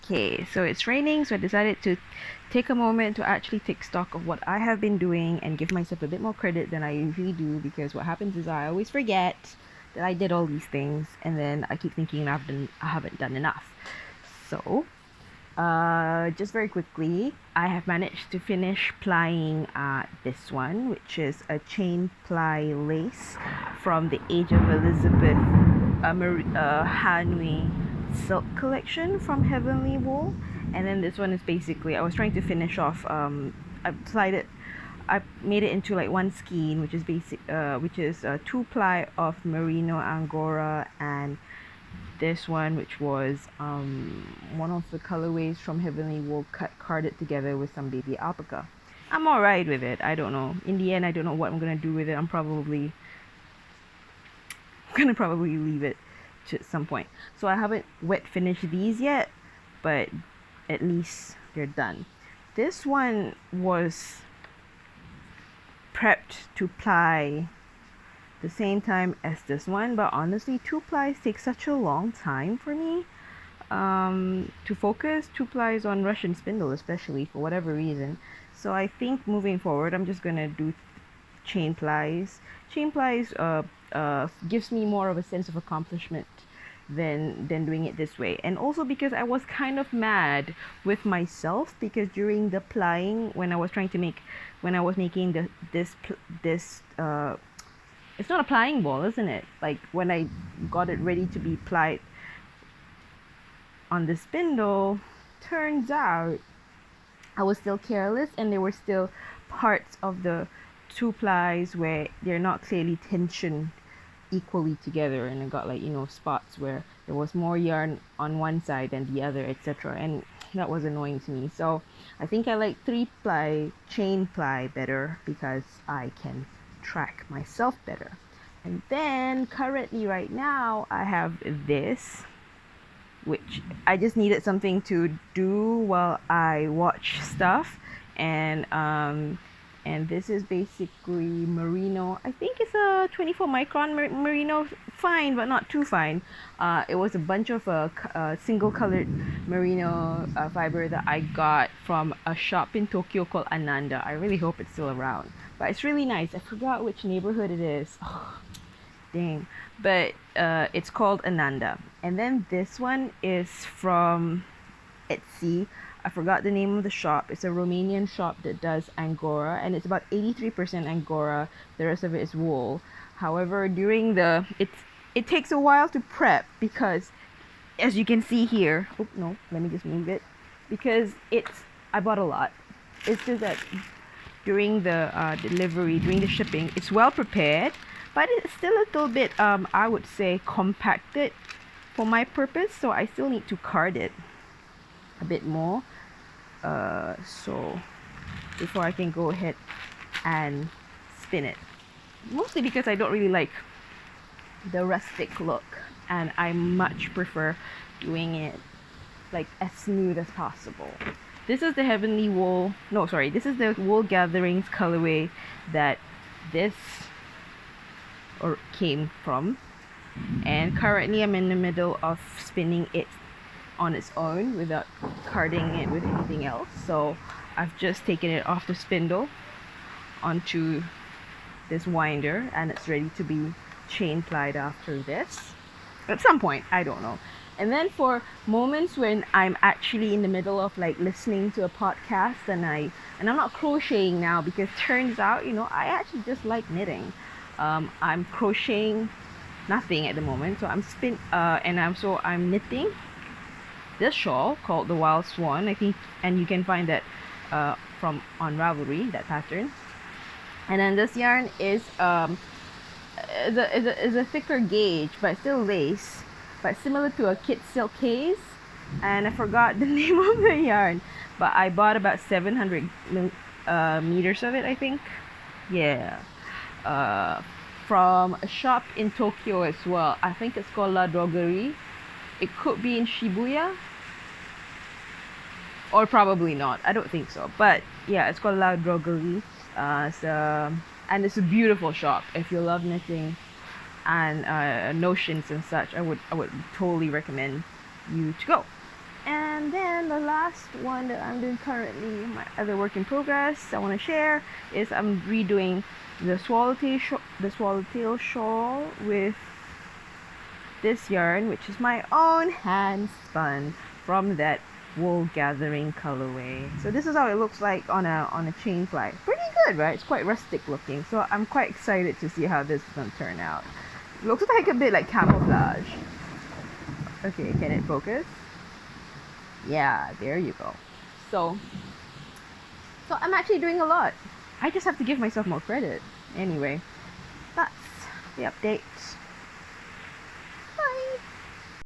Okay, so it's raining, so I decided to take a moment to actually take stock of what I have been doing and give myself a bit more credit than I usually do, because what happens is I always forget that I did all these things and then I keep thinking I haven't done enough. So, just very quickly, I have managed to finish plying this one, which is a chain ply lace from the Age of Elizabeth Hanui silk collection from Heavenly Wool. And then this one is basically, I was trying to finish off, I plied it, I made it into like one skein, which is which is a 2-ply of merino angora, and this one, which was one of the colorways from Heavenly Wool, carded together with some baby alpaca. I'm alright with it. I don't know. In the end, I don't know what I'm gonna do with it. I'm probably gonna probably leave it to some point. So I haven't wet finished these yet, but at least they're done. This one was prepped to ply the same time as this one, but honestly, 2-plies take such a long time for me to focus. 2-plies on Russian spindle, especially for whatever reason. So I think moving forward, I'm just gonna do chain plies. Chain plies gives me more of a sense of accomplishment than doing it this way. And also because I was kind of mad with myself, because during the plying, when I was making this it's not a plying ball, isn't it? Like when I got it ready to be plied on the spindle, turns out I was still careless, and there were still parts of the 2-plies where they're not clearly tensioned equally together, and I got, like, spots where there was more yarn on one side than the other, etc., and that was annoying to me. So I think I like 3-ply chain ply better because I can track myself better. And then currently right now I have this, which I just needed something to do while I watch stuff, and this is basically merino. I think it's a 24 micron merino, fine but not too fine. It was a bunch of single colored merino fiber that I got from a shop in Tokyo called Ananda. I really hope it's still around, but it's really nice. I forgot which neighborhood it is. Dang. But it's called Ananda. And then this one is from Etsy. I forgot the name of the shop. It's a Romanian shop that does Angora, and it's about 83% Angora. The rest of it is wool. However, it takes a while to prep, because as you can see here, oh no, let me just move it, because I bought a lot. It's just that during the delivery, during the shipping, it's well prepared, but it's still a little bit, I would say, compacted for my purpose. So I still need to card it a bit more. So before I can go ahead and spin it, mostly because I don't really like the rustic look, and I much prefer doing it like as smooth as possible. This is the Heavenly Wool, no, sorry, this is the Wool Gatherings colorway that this came from, and currently I'm in the middle of spinning it on its own without carding it with anything else. So I've just taken it off the spindle onto this winder, and it's ready to be chain plied after this at some point, I don't know. And then for moments when I'm actually in the middle of like listening to a podcast, and I'm not crocheting now, because turns out, I actually just like knitting. I'm crocheting nothing at the moment, so I'm knitting this shawl called the Wild Swan, I think, and you can find that from on Ravelry, that pattern. And then this yarn is a thicker gauge, but still lace, but similar to a kit silk case. And I forgot the name of the yarn, but I bought about 700 meters of it, I think. Yeah. From a shop in Tokyo as well. I think it's called La Drogerie. It could be in Shibuya, or probably not. I don't think so. But yeah, it's called La Drogerie. And it's a beautiful shop. If you love knitting and notions and such, I would totally recommend you to go. And then the last one that I'm doing currently, my other work in progress I want to share, is I'm redoing the swallowtail shawl with this yarn, which is my own hand spun from that wool gathering colorway. So this is how it looks like on a chain fly. Pretty good, right? It's quite rustic looking. So I'm quite excited to see how this is gonna turn out. Looks like a bit like camouflage. Okay, can it focus? Yeah, there you go. So I'm actually doing a lot. I just have to give myself more credit. Anyway, that's the update.